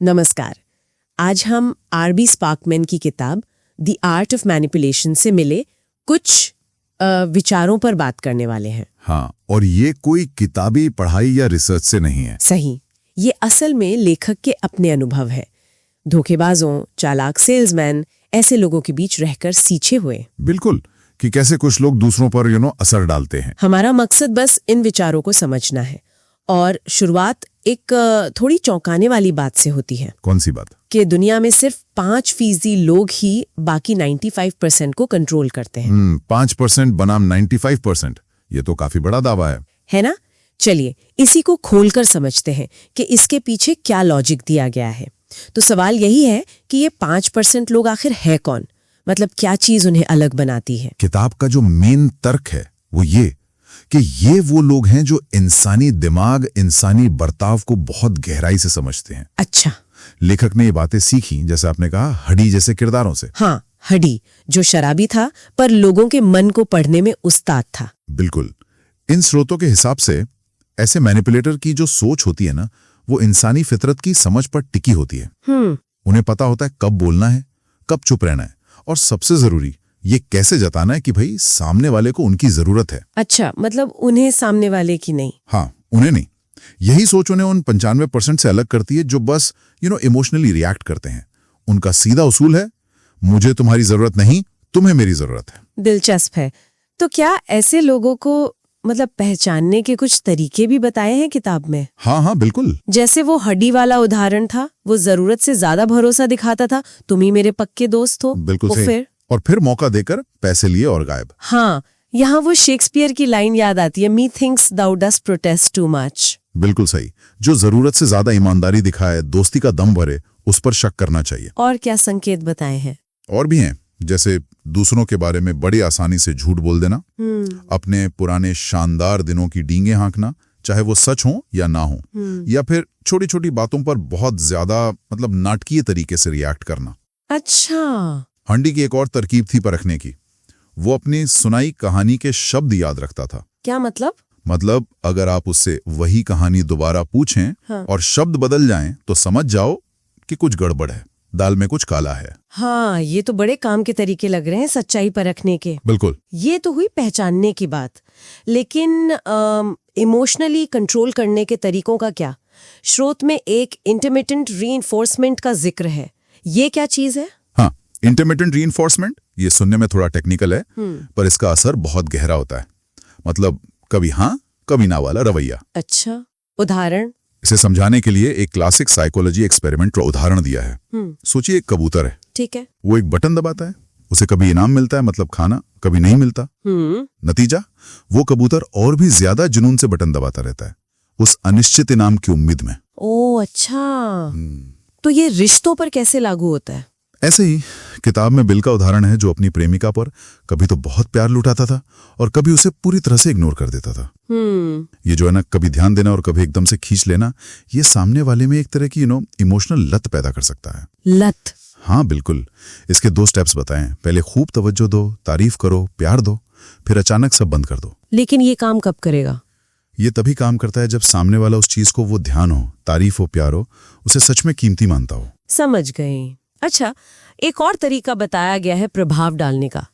नमस्कार। आज हम आरबी स्पार्कमैन की किताब द आर्ट ऑफ मैनिपुलेशन से मिले कुछ विचारों पर बात करने वाले हैं। हाँ, और ये कोई किताबी पढ़ाई या रिसर्च से नहीं है। सही, ये असल में लेखक के अपने अनुभव है। धोखेबाजों, चालाक सेल्समैन, ऐसे लोगों के बीच रहकर सींचे हुए। बिल्कुल, कि कैसे कुछ लोग दूसरों पर असर डालते हैं। हमारा मकसद बस इन विचारों को समझना है। और शुरुआत एक थोड़ी चौंकाने वाली बात से होती है। कौन सी बात? कि दुनिया में सिर्फ 5% लोग ही बाकी 95% को कंट्रोल करते हैं। 5% बनाम 95%, ये तो काफी बड़ा दावा है ना? चलिए इसी को खोलकर समझते हैं कि इसके पीछे क्या लॉजिक दिया गया है। तो सवाल यही है कि ये 5% लोग आखिर है कौन? मतलब क्या चीज उन्हें अलग बनाती है? किताब का जो मेन तर्क है वो ये कि ये वो लोग हैं जो इंसानी दिमाग, इंसानी बर्ताव को बहुत गहराई से समझते हैं। अच्छा। लेखक ने ये बातें सीखी, जैसे आपने कहा, हडी जैसे किरदारों से। हाँ, हडी जो शराबी था पर लोगों के मन को पढ़ने में उस्ताद था। बिल्कुल। इन स्रोतों के हिसाब से ऐसे मैनिपुलेटर की जो सोच होती है ना, वो इंसानी फितरत की समझ पर टिकी होती है। उन्हें पता होता है कब बोलना है, कब चुप रहना है, और सबसे जरूरी ये कैसे जताना है कि भाई सामने वाले को उनकी जरूरत है। अच्छा, मतलब उन्हें सामने वाले की नहीं। हाँ, उन्हें नहीं। यही सोच उन्हें उन 95% से अलग करती है जो बस इमोशनली रिएक्ट करते हैं। उनका सीधा उसूल है, मुझे तुम्हारी जरूरत नहीं, तुम्हें मेरी जरूरत है। दिलचस्प है। तो क्या ऐसे लोगों को पहचानने के कुछ तरीके भी बताए हैं किताब में? हाँ, बिल्कुल। जैसे वो हड्डी वाला उदाहरण था, वो जरूरत से ज्यादा भरोसा दिखाता था, तुम ही मेरे पक्के दोस्त हो। बिल्कुल सही। और फिर मौका देकर पैसे लिए और गायब। हाँ, यहाँ वो शेक्सपियर की लाइन याद आती है, मी थिंक्स दाउ डस्ट प्रोटेस्ट टू मच। बिल्कुल सही। जो जरूरत से ज्यादा ईमानदारी दिखाए, दोस्ती का दम भरे, उस पर शक करना चाहिए। और क्या संकेत बताए हैं? और भी हैं, जैसे दूसरों के बारे में बड़ी आसानी से झूठ बोल देना, अपने पुराने शानदार दिनों की डींगे हाँकना, चाहे वो सच हो या ना हो, या फिर छोटी छोटी बातों पर बहुत ज्यादा नाटकीय तरीके से रिएक्ट करना। अच्छा। हंडी की एक और तरकीब थी परखने की। वो अपनी सुनाई कहानी के शब्द याद रखता था। क्या मतलब? मतलब अगर आप उससे वही कहानी दोबारा पूछें, हाँ। और शब्द बदल जाएं, तो समझ जाओ कि कुछ गड़बड़ है, दाल में कुछ काला है। हाँ, ये तो बड़े काम के तरीके लग रहे हैं सच्चाई परखने के। बिल्कुल। ये तो हुई पहचानने की बात, लेकिन इमोशनली कंट्रोल करने के तरीकों का क्या? स्रोत में एक इंटरमिटेंट रीइंफोर्समेंट का जिक्र है। ये क्या चीज है? हाँ, इंटरमिटेंट रीइंफोर्समेंट, ये सुनने में थोड़ा टेक्निकल है, पर इसका असर बहुत गहरा होता है। मतलब कभी हाँ कभी ना वाला रवैया। अच्छा, उदाहरण? इसे समझाने के लिए एक क्लासिक साइकोलॉजी एक्सपेरिमेंट का उदाहरण दिया है। सोचिए, एक कबूतर है। ठीक है। वो एक बटन दबाता है, उसे कभी इनाम मिलता है, मतलब खाना, कभी नहीं मिलता। नतीजा, वो कबूतर और भी ज्यादा जुनून से बटन दबाता रहता है, उस अनिश्चित इनाम की उम्मीद में। ओह अच्छा। तो ये रिश्तों पर कैसे लागू होता है? ऐसे ही किताब में बिल का उदाहरण है, जो अपनी प्रेमिका पर कभी तो बहुत प्यार लुटाता था और कभी उसे पूरी तरह से इग्नोर कर देता था। ये जो है ना, कभी ध्यान देना और कभी एकदम से खींच लेना, ये सामने वाले में एक तरह की इमोशनल लत पैदा कर सकता है। लत? हाँ बिल्कुल। इसके 2 स्टेप्स बताएं। पहले खूब तवज्जो दो, तारीफ करो, प्यार दो, फिर अचानक सब बंद कर दो। लेकिन ये काम कब करेगा? ये तभी काम करता है जब सामने वाला उस चीज को, वो ध्यान हो, तारीफ हो, प्यार हो, उसे सच में कीमती मानता हो। समझ गई। अच्छा, एक और तरीका बताया गया है प्रभाव डालने का,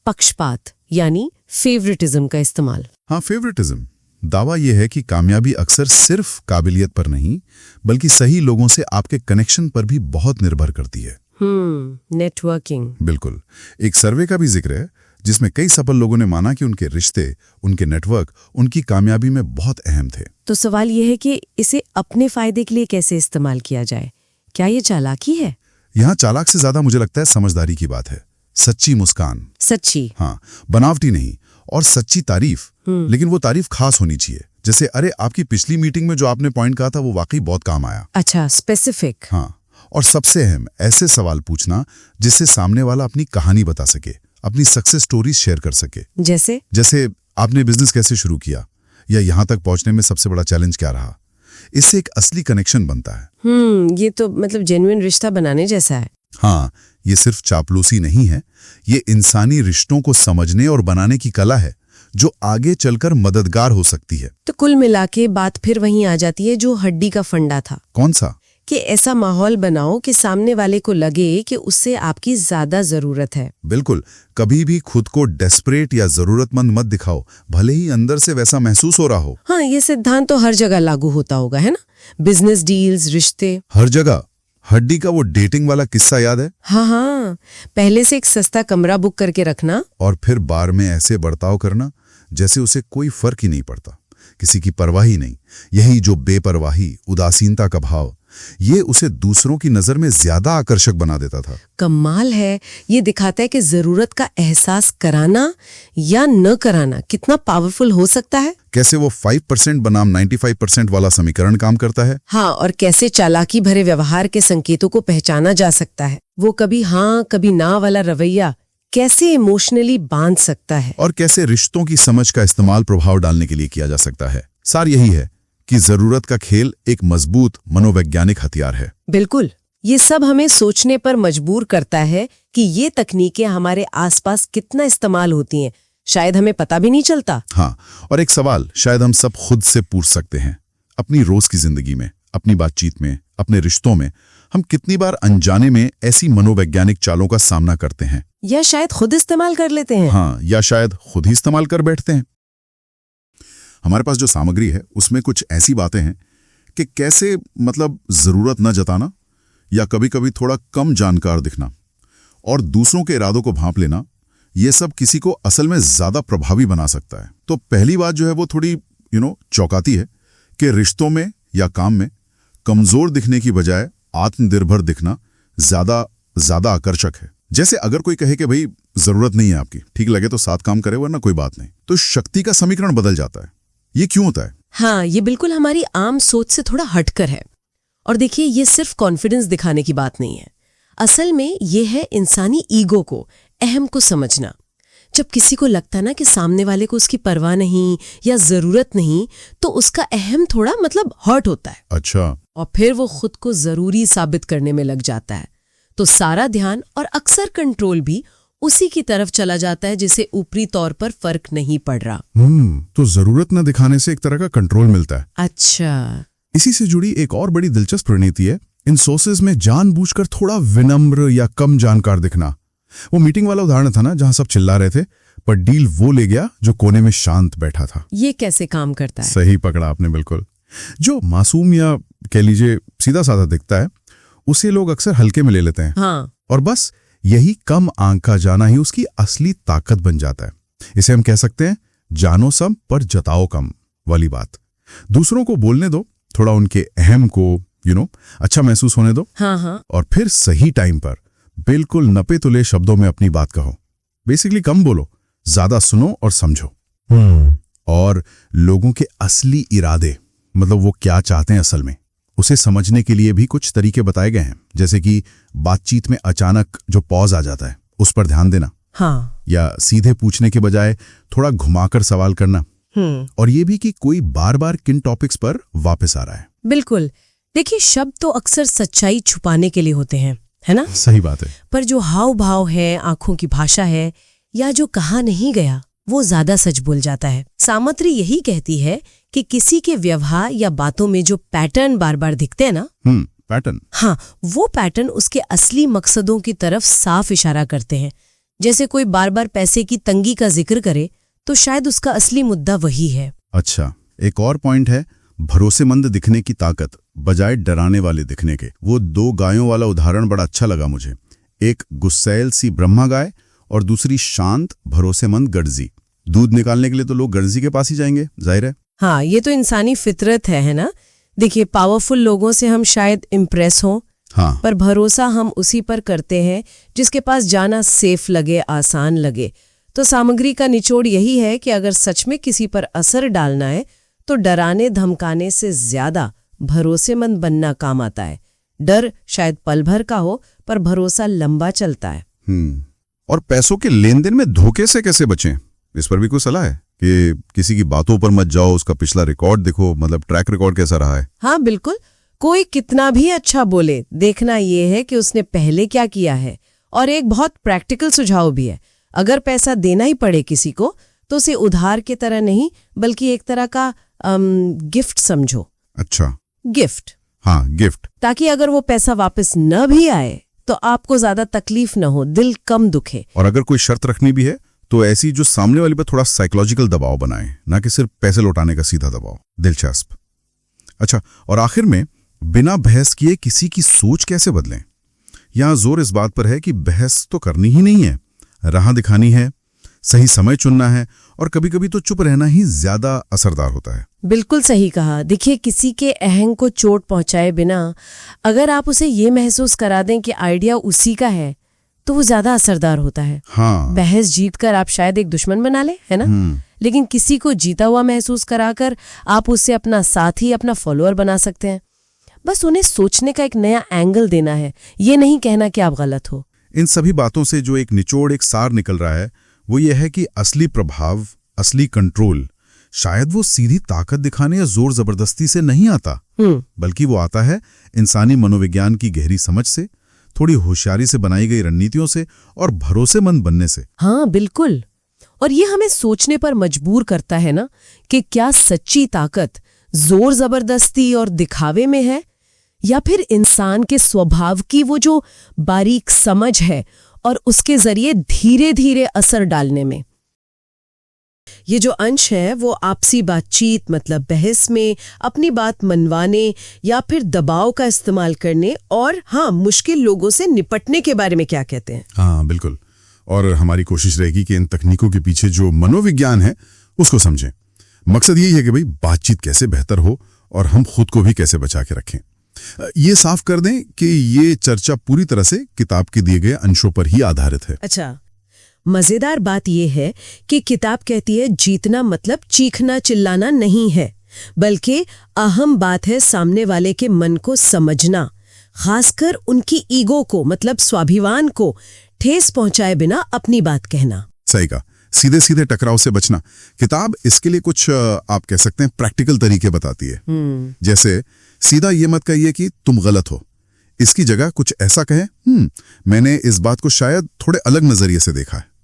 पक्षपात यानी फेवरेटिज्म का इस्तेमाल। हाँ, फेवरेटिज्म। दावा यह है कि कामयाबी अक्सर सिर्फ काबिलियत पर नहीं, बल्कि सही लोगों से आपके कनेक्शन पर भी बहुत निर्भर करती है। नेटवर्किंग। बिल्कुल। एक सर्वे का भी जिक्र है, जिसमें कई सफल लोगों ने माना कि उनके रिश्ते, उनके नेटवर्क उनकी कामयाबी में बहुत अहम थे। तो सवाल यह है कि इसे अपने फायदे के लिए कैसे इस्तेमाल किया जाए? क्या ये चालाकी है? यहाँ चालाक से ज्यादा मुझे लगता है समझदारी की बात है। सच्ची मुस्कान। सच्ची? हाँ, बनावटी नहीं। और सच्ची तारीफ, लेकिन वो तारीफ खास होनी चाहिए। जैसे, अरे आपकी पिछली मीटिंग में जो आपने पॉइंट कहा था वो वाकई बहुत काम आया। अच्छा, स्पेसिफिक। हाँ, और सबसे अहम, ऐसे सवाल पूछना जिससे सामने वाला अपनी कहानी बता सके, अपनी सक्सेस स्टोरीज शेयर कर सके। जैसे आपने बिजनेस कैसे शुरू किया, या यहाँ तक पहुंचने में सबसे बड़ा चैलेंज क्या रहा। इससे एक असली कनेक्शन बनता है। ये तो जेन्युइन रिश्ता बनाने जैसा है। हाँ, ये सिर्फ चापलूसी नहीं है, ये इंसानी रिश्तों को समझने और बनाने की कला है, जो आगे चलकर मददगार हो सकती है। तो कुल मिलाके बात फिर वहीं आ जाती है जो हड्डी का फंडा था। कौन सा? कि ऐसा माहौल बनाओ कि सामने वाले को लगे कि उससे आपकी ज्यादा जरूरत है। बिल्कुल, कभी भी खुद को डेस्परेट या जरूरतमंद मत दिखाओ, भले ही अंदर से वैसा महसूस हो रहा हो। हाँ, ये सिद्धांत तो हर जगह लागू होता होगा, है ना? बिजनेस डील्स, रिश्ते, हर जगह। हड्डी का वो डेटिंग वाला किस्सा याद है? हाँ, पहले से एक सस्ता कमरा बुक करके रखना और फिर बार में ऐसे बर्ताव करना जैसे उसे कोई फर्क ही नहीं पड़ता, किसी की परवाह ही नहीं। यही जो बेपरवाही, उदासीनता का भाव, ये उसे दूसरों की नजर में ज्यादा आकर्षक बना देता था। कमाल है। ये दिखाता है कि जरूरत का एहसास कराना या न कराना कितना पावरफुल हो सकता है। कैसे वो 5% बनाम 95% वाला समीकरण काम करता है। हाँ, और कैसे चालाकी भरे व्यवहार के संकेतों को पहचाना जा सकता है। वो कभी हाँ कभी ना वाला रवैया कैसे इमोशनली बांध सकता है, और कैसे रिश्तों की समझ का इस्तेमाल प्रभाव डालने के लिए किया जा सकता है। सार यही है कि जरूरत का खेल एक मजबूत मनोवैज्ञानिक हथियार है। बिल्कुल, ये सब हमें सोचने पर मजबूर करता है कि ये तकनीकें हमारे आसपास कितना इस्तेमाल होती हैं, शायद हमें पता भी नहीं चलता। हाँ, और एक सवाल शायद हम सब खुद से पूछ सकते हैं, अपनी रोज की जिंदगी में, अपनी बातचीत में, अपने रिश्तों में हम कितनी बार अनजाने में ऐसी मनोवैज्ञानिक चालों का सामना करते हैं, या शायद खुद इस्तेमाल कर लेते हैं। हाँ, या शायद खुद ही इस्तेमाल कर बैठते हैं। हमारे पास जो सामग्री है उसमें कुछ ऐसी बातें हैं कि कैसे जरूरत न जताना, या कभी कभी थोड़ा कम जानकार दिखना और दूसरों के इरादों को भांप लेना, ये सब किसी को असल में ज्यादा प्रभावी बना सकता है। तो पहली बात जो है वो थोड़ी चौंकाती है कि रिश्तों में या काम में कमजोर दिखने की बजाय आत्मनिर्भर दिखना ज्यादा आकर्षक है। जैसे अगर कोई कहे कि भाई जरूरत नहीं है आपकी, ठीक लगे तो साथ काम करे वरना कोई बात नहीं, तो शक्ति का समीकरण बदल जाता है। ये क्यों होता है? हाँ, ये बिल्कुल हमारी आम सोच से थोड़ा हटकर है। और देखिए, ये सिर्फ कॉन्फिडेंस दिखाने की बात नहीं है। असल में ये है इंसानी ईगो को, अहम को समझना। जब किसी को लगता ना कि सामने वाले को उसकी परवाह नहीं या जरूरत नहीं, तो उसका अहम थोड़ा हर्ट होता है। अच्छा। और फिर वो खुद को जरूरी साबित करने में लग जाता है। तो सारा ध्यान और अक्सर कंट्रोल भी उसी की तरफ चला जाता है जिसे ऊपरी तौर पर फर्क नहीं पड़ रहा। तो जरूरत न दिखाने से एक तरह का कंट्रोल मिलता है। अच्छा। इसी से जुड़ी एक और बड़ी दिलचस्प रणनीति है इन सोर्सेज में जानबूझकर थोड़ा विनम्र या कम जानकार दिखना। वो मीटिंग वाला उदाहरण था ना, जहां सब चिल्ला रहे थे पर डील वो ले गया जो कोने में शांत बैठा था। ये कैसे काम करता है? सही पकड़ा आपने, बिल्कुल। जो मासूम या कह लीजिए सीधा साधा दिखता है उसे लोग अक्सर हल्के में ले लेते हैं। हाँ। और बस यही कम आंक का जाना ही उसकी असली ताकत बन जाता है। इसे हम कह सकते हैं जानो सब पर जताओ कम वाली बात। दूसरों को बोलने दो, थोड़ा उनके अहम को अच्छा महसूस होने दो। हाँ। और फिर सही टाइम पर बिल्कुल नपे तुले शब्दों में अपनी बात कहो। बेसिकली कम बोलो, ज्यादा सुनो और समझो। और लोगों के असली इरादे, वो क्या चाहते हैं असल में, उसे समझने के लिए भी कुछ तरीके बताए गए हैं। जैसे कि बातचीत में अचानक जो पॉज आ जाता है उस पर ध्यान देना। हाँ। या सीधे पूछने के बजाय थोड़ा घुमाकर सवाल करना। और ये भी कि कोई बार बार किन टॉपिक्स पर वापस आ रहा है। बिल्कुल। देखिए, शब्द तो अक्सर सच्चाई छुपाने के लिए होते हैं, है ना? सही बात है। पर जो हाव भाव है, आंखों की भाषा है, या जो कहा नहीं गया, वो ज्यादा सच बोल जाता है। सामग्री यही कहती है कि किसी के व्यवहार या बातों में जो पैटर्न बार बार दिखते हैं ना, पैटर्न, हाँ, वो पैटर्न उसके असली मकसदों की तरफ साफ इशारा करते हैं। जैसे कोई बार बार पैसे की तंगी का जिक्र करे तो शायद उसका असली मुद्दा वही है। अच्छा, एक और पॉइंट है भरोसेमंद दिखने की ताकत बजाय डराने वाले दिखने के। वो 2 गायों वाला उदाहरण बड़ा अच्छा लगा मुझे। एक गुस्सैल सी ब्रह्मा गाय और दूसरी शांत भरोसेमंद गडजी। दूध निकालने के लिए तो लोग गडजी के पास ही जाएंगे, जाहिर है। हाँ, ये तो इंसानी फितरत है ना? देखिए, पावरफुल लोगों से हम शायद इम्प्रेस हों, हाँ, पर भरोसा हम उसी पर करते हैं जिसके पास जाना सेफ लगे, आसान लगे। तो सामग्री का निचोड़ यही है कि अगर सच में किसी पर असर डालना है तो डराने धमकाने से ज्यादा भरोसेमंद बनना काम आता है। डर शायद पल भर का हो, पर भरोसा लंबा चलता है। और पैसों के लेन देन में धोखे से कैसे बचें, इस पर भी कोई सलाह है कि किसी की बातों पर मत जाओ, उसका पिछला रिकॉर्ड देखो, ट्रैक रिकॉर्ड कैसा रहा है। हाँ, बिल्कुल। कोई कितना भी अच्छा बोले, देखना ये है कि उसने पहले क्या किया है। और एक बहुत प्रैक्टिकल सुझाव भी है, अगर पैसा देना ही पड़े किसी को तो उसे उधार की तरह नहीं बल्कि एक तरह का गिफ्ट समझो। अच्छा, गिफ्ट। हाँ, गिफ्ट। ताकि अगर वो पैसा वापस न भी आए तो आपको ज्यादा तकलीफ न हो, दिल कम दुखे। और अगर कोई शर्त रखनी भी है तो ऐसी जो सामने वाले पर थोड़ा साइकोलॉजिकल दबाव बनाए, ना कि सिर्फ पैसे लौटाने का सीधा दबाव। दिलचस्प। अच्छा, और आखिर में बिना बहस किए किसी की सोच कैसे बदलें? यहां जोर इस बात पर है कि बहस तो करनी ही नहीं है, राह दिखानी है, सही समय चुनना है, और कभी कभी तो चुप रहना ही ज्यादा असरदार होता है। बिल्कुल सही कहा। देखिए, किसी के अहंग को चोट पहुंचाए बिना अगर आप उसे ये महसूस करा दें कि आइडिया उसी का है तो वो ज्यादा असरदार होता है। हाँ। बहस जीतकर आप शायद एक दुश्मन बना ले, है ना? लेकिन किसी को जीता हुआ महसूस कराकर आप उससे अपना साथी, अपना फॉलोअर बना सकते हैं। बस उन्हें सोचने का एक नया एंगल देना है, ये नहीं कहना कि आप गलत हो। इन सभी बातों से जो एक निचोड़, एक सार निकल रहा है वो ये है कि असली प्रभाव, असली कंट्रोल शायद वो सीधी ताकत दिखाने या जोर जबरदस्ती से नहीं आता, बल्कि वो आता है इंसानी मनोविज्ञान की गहरी समझ से, थोड़ी होशियारी से बनाई गई रणनीतियों से और भरोसेमंद बनने से। हाँ, बिल्कुल। और ये हमें सोचने पर मजबूर करता है ना कि क्या सच्ची ताकत जोर जबरदस्ती और दिखावे में है, या फिर इंसान के स्वभाव की वो जो बारीक समझ है और उसके जरिए धीरे धीरे असर डालने में। ये जो अंश है वो आपसी बातचीत, मतलब बहस में अपनी बात मनवाने या फिर दबाव का इस्तेमाल करने, और हाँ, मुश्किल लोगों से निपटने के बारे में क्या कहते हैं। हाँ, बिल्कुल। और हमारी कोशिश रहेगी कि इन तकनीकों के पीछे जो मनोविज्ञान है उसको समझें। मकसद यही है कि भाई बातचीत कैसे बेहतर हो और हम खुद को भी कैसे बचा के रखें। ये साफ कर दें कि ये चर्चा पूरी तरह से किताब के दिए गए अंशों पर ही आधारित है। अच्छा, मजेदार बात यह है कि किताब कहती है जीतना मतलब चीखना चिल्लाना नहीं है, बल्कि अहम बात है सामने वाले के मन को समझना, खासकर उनकी ईगो को, मतलब स्वाभिमान को ठेस पहुंचाए बिना अपनी बात कहना। सही कहा, सीधे सीधे टकराव से बचना। किताब इसके लिए कुछ आप कह सकते हैं प्रैक्टिकल तरीके बताती है। जैसे सीधा ये मत कहिए कि तुम गलत हो, इसकी जगह कुछ ऐसा कहें, मैंने इस बात को शायद थोड़े अलग नजरिए से देखा है।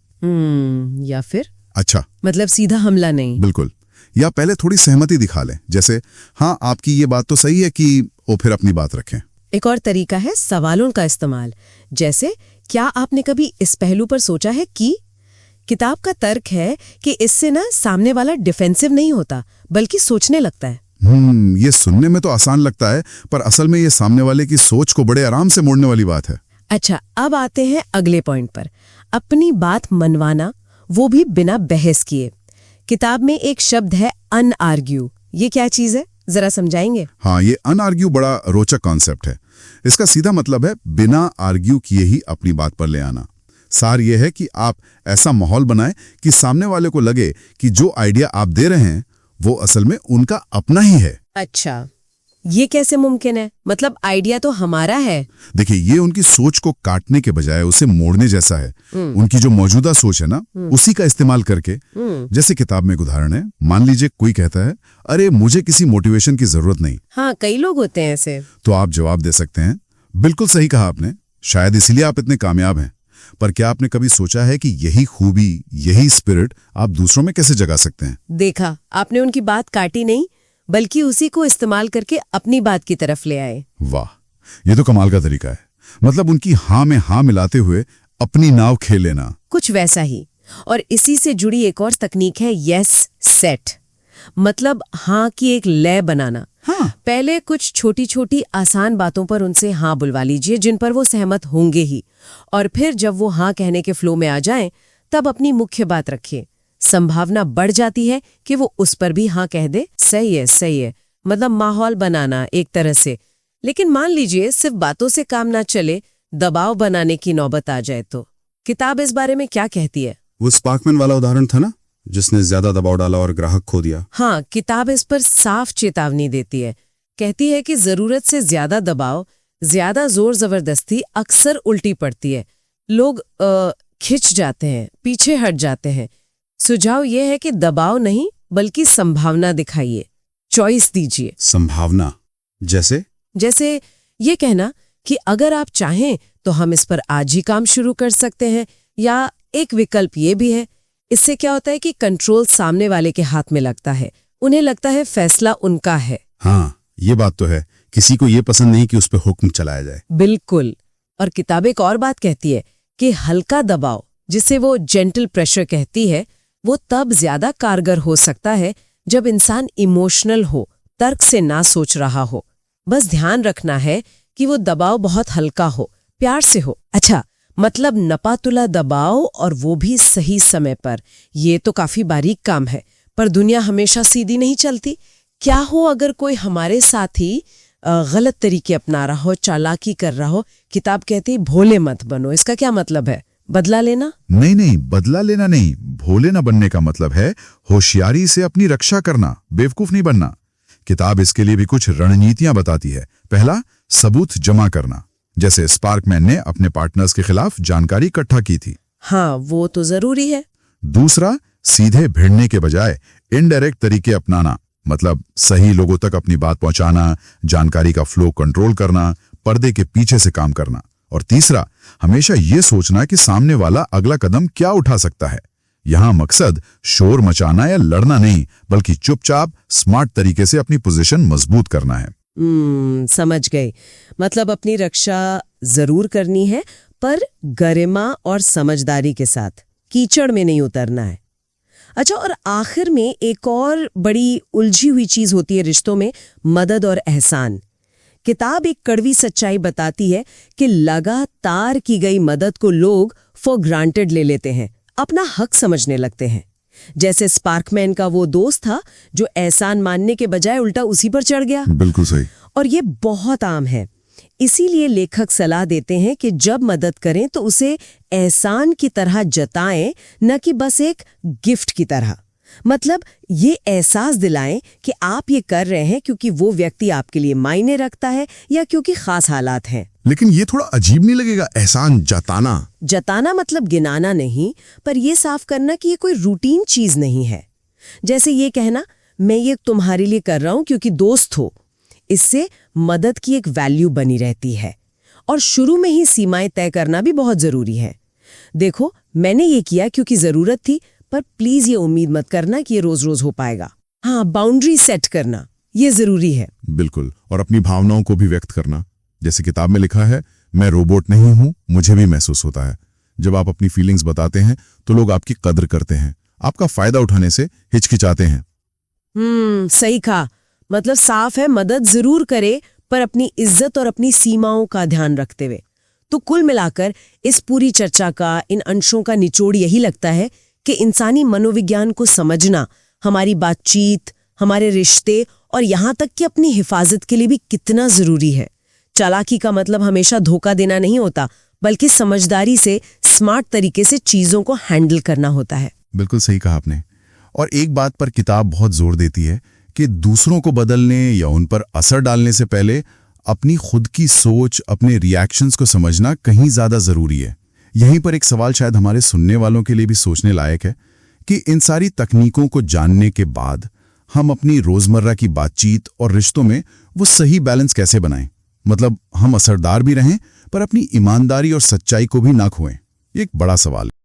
या फिर अच्छा, मतलब सीधा हमला नहीं। बिल्कुल। या पहले थोड़ी सहमति दिखा लें, जैसे हाँ आपकी ये बात तो सही है कि, वो फिर अपनी बात रखें। एक और तरीका है सवालों का इस्तेमाल, जैसे क्या आपने कभी इस पहलू पर सोचा है कि। किताब का तर्क है कि इससे ना सामने वाला डिफेंसिव नहीं होता, बल्कि सोचने लगता है। ये सुनने में तो आसान लगता है, पर असल में ये सामने वाले की सोच को बड़े आराम से मोड़ने वाली बात है। अच्छा, अब आते हैं अगले पॉइंट पर, अपनी बात मनवाना, वो भी बिना बहस किए। किताब में एक शब्द है अनआर्ग्यू। ये क्या चीज है, जरा समझाएंगे? हाँ, ये अनआर्ग्यू बड़ा रोचक कॉन्सेप्ट है। इसका सीधा मतलब है बिना आर्ग्यू किए ही अपनी बात पर ले आना। सार यह है कि आप ऐसा माहौल बनाएं कि सामने वाले को लगे कि जो आइडिया आप दे रहे हैं वो असल में उनका अपना ही है। अच्छा, ये कैसे मुमकिन है? मतलब आइडिया तो हमारा है। देखिए, ये उनकी सोच को काटने के बजाय उसे मोड़ने जैसा है। उनकी जो मौजूदा सोच है ना, उसी का इस्तेमाल करके। जैसे किताब में एक उदाहरण है, मान लीजिए कोई कहता है, अरे मुझे किसी मोटिवेशन की जरूरत नहीं। हाँ, कई लोग होते हैं ऐसे। तो आप जवाब दे सकते हैं, बिल्कुल सही कहा आपने, शायद इसीलिए आप इतने कामयाब हैं। पर क्या आपने कभी सोचा है कि यही खूबी, यही स्पिरिट आप दूसरों में कैसे जगा सकते हैं? देखा, आपने उनकी बात काटी नहीं, बल्कि उसी को इस्तेमाल करके अपनी बात की तरफ ले आए। वाह, ये तो कमाल का तरीका है। मतलब उनकी हाँ में हाँ मिलाते हुए अपनी नाव खेल लेना। कुछ वैसा ही। और इसी से जुड़ी एक और तकनीक है यस सेट, मतलब हाँ की एक लय बनाना। हाँ। पहले कुछ छोटी छोटी आसान बातों पर उनसे हाँ बुलवा लीजिए जिन पर वो सहमत होंगे ही, और फिर जब वो हाँ कहने के फ्लो में आ जाएं, तब अपनी मुख्य बात रखिए। संभावना बढ़ जाती है कि वो उस पर भी हाँ कह दे। सही है, सही है, मतलब माहौल बनाना एक तरह से। लेकिन मान लीजिए सिर्फ बातों से काम ना चले, दबाव बनाने की नौबत आ जाए तो किताब इस बारे में क्या कहती है? वो स्पार्कमैन वाला उदाहरण था ना, जिसने ज्यादा दबाव डाला और ग्राहक खो दिया। हाँ, किताब इस पर साफ चेतावनी देती है। कहती है कि जरूरत से ज्यादा दबाव, ज्यादा जोर जबरदस्ती अक्सर उल्टी पड़ती है। लोग खिंच जाते हैं, पीछे हट जाते हैं। सुझाव यह है कि दबाव नहीं बल्कि संभावना दिखाइए, चॉइस दीजिए। संभावना जैसे ये कहना कि अगर आप चाहें तो हम इस पर आज ही काम शुरू कर सकते हैं, या एक विकल्प ये भी है। इससे क्या होता है कि कंट्रोल सामने वाले के हाथ में लगता है, उन्हें लगता है फैसला उनका है। हाँ, ये बात तो है किसी को ये पसंद नहीं कि उस पर हुक्म चलाया जाए। बिल्कुल। और किताब एक और बात कहती है कि हल्का दबाव, जिसे वो जेंटल प्रेशर कहती है, वो तब ज्यादा कारगर हो सकता है जब इंसान इमोशनल हो, तर्क से ना सोच रहा हो। बस ध्यान रखना है कि वो दबाव बहुत हल्का हो, प्यार से हो। अच्छा, मतलब नपातुला दबाव, और वो भी सही समय पर। ये तो काफी बारीक काम है, पर दुनिया हमेशा सीधी नहीं चलती। क्या हो अगर कोई हमारे साथ ही गलत तरीके अपना रहा हो, चालाकी कर रहा हो? किताब कहती है भोले मत बनो। इसका क्या मतलब है? बदला लेना? नहीं, बदला लेना नहीं। भोले न बनने का मतलब है होशियारी से अपनी रक्षा करना, बेवकूफ नहीं बनना। किताब इसके लिए भी कुछ रणनीतियां बताती है। पहला, सबूत जमा करना, जैसे स्पार्कमैन ने अपने पार्टनर्स के खिलाफ जानकारी इकट्ठा की थी। हाँ, वो तो जरूरी है। दूसरा, सीधे भिड़ने के बजाय इनडायरेक्ट तरीके अपनाना, मतलब सही लोगों तक अपनी बात पहुंचाना, जानकारी का फ्लो कंट्रोल करना, पर्दे के पीछे से काम करना। और तीसरा, हमेशा ये सोचना कि सामने वाला अगला कदम क्या उठा सकता है। यहां मकसद शोर मचाना या लड़ना नहीं, बल्कि चुपचाप स्मार्ट तरीके से अपनी पोजीशन मजबूत करना है। समझ गई। मतलब अपनी रक्षा जरूर करनी है, पर गरिमा और समझदारी के साथ, कीचड़ में नहीं उतरना है। अच्छा, और आखिर में एक और बड़ी उलझी हुई चीज होती है रिश्तों में, मदद और एहसान। किताब एक कड़वी सच्चाई बताती है कि लगातार की गई मदद को लोग फॉर ग्रांटेड ले लेते हैं, अपना हक समझने लगते हैं। जैसे स्पार्कमैन का वो दोस्त था जो एहसान मानने के बजाय उल्टा उसी पर चढ़ गया। बिल्कुल सही। और ये बहुत आम है। इसीलिए लेखक सलाह देते हैं कि जब मदद करें तो उसे एहसान की तरह जताएं, न कि बस एक गिफ्ट की तरह। मतलब ये एहसास दिलाएं कि आप ये कर रहे हैं क्योंकि वो व्यक्ति आपके लिए मायने रखता है या क्योंकि खास हालात हैं। लेकिन ये थोड़ा अजीब नहीं लगेगा, एहसान जताना मतलब गिनाना नहीं, पर ये साफ करना कि ये कोई रूटीन चीज नहीं है। जैसे ये कहना, मैं ये तुम्हारे लिए कर रहा हूं क्योंकि दोस्त हो। इससे मदद की एक वैल्यू बनी रहती है। और शुरू में ही सीमाएं तय करना भी बहुत जरूरी है। देखो, मैंने ये किया क्योंकि जरूरत थी, पर प्लीज ये उम्मीद मत करना कि ये रोज रोज हो पाएगा। हाँ, बाउंड्री सेट करना ये जरूरी है। बिल्कुल। और अपनी भावनाओं को भी व्यक्त करना। जैसे किताब में लिखा है, मैं रोबोट नहीं हूं, मुझे भी महसूस होता है। जब आप अपनी फीलिंग्स बताते हैं तो लोग आपकी कदर करते हैं, आपका फायदा उठाने से हिचकिचाते हैं। सही कहा। मतलब साफ है, मदद जरूर करे, पर अपनी इज्जत और अपनी सीमाओं का ध्यान रखते हुए। तो कुल मिलाकर इस पूरी चर्चा का, इन अंशों का निचोड़ यही लगता है कि इंसानी मनोविज्ञान को समझना हमारी बातचीत, हमारे रिश्ते और यहाँ तक कि अपनी हिफाजत के लिए भी कितना जरूरी है। चालाकी का मतलब हमेशा धोखा देना नहीं होता, बल्कि समझदारी से, स्मार्ट तरीके से चीजों को हैंडल करना होता है। बिल्कुल सही कहा आपने। और एक बात पर किताब बहुत जोर देती है कि दूसरों को बदलने या उन पर असर डालने से पहले अपनी खुद की सोच, अपने रिएक्शंस को समझना कहीं ज्यादा जरूरी है। यहीं पर एक सवाल शायद हमारे सुनने वालों के लिए भी सोचने लायक है कि इन सारी तकनीकों को जानने के बाद हम अपनी रोजमर्रा की बातचीत और रिश्तों में वो सही बैलेंस कैसे बनाएं। मतलब हम असरदार भी रहें, पर अपनी ईमानदारी और सच्चाई को भी ना खोएं। ये एक बड़ा सवाल है।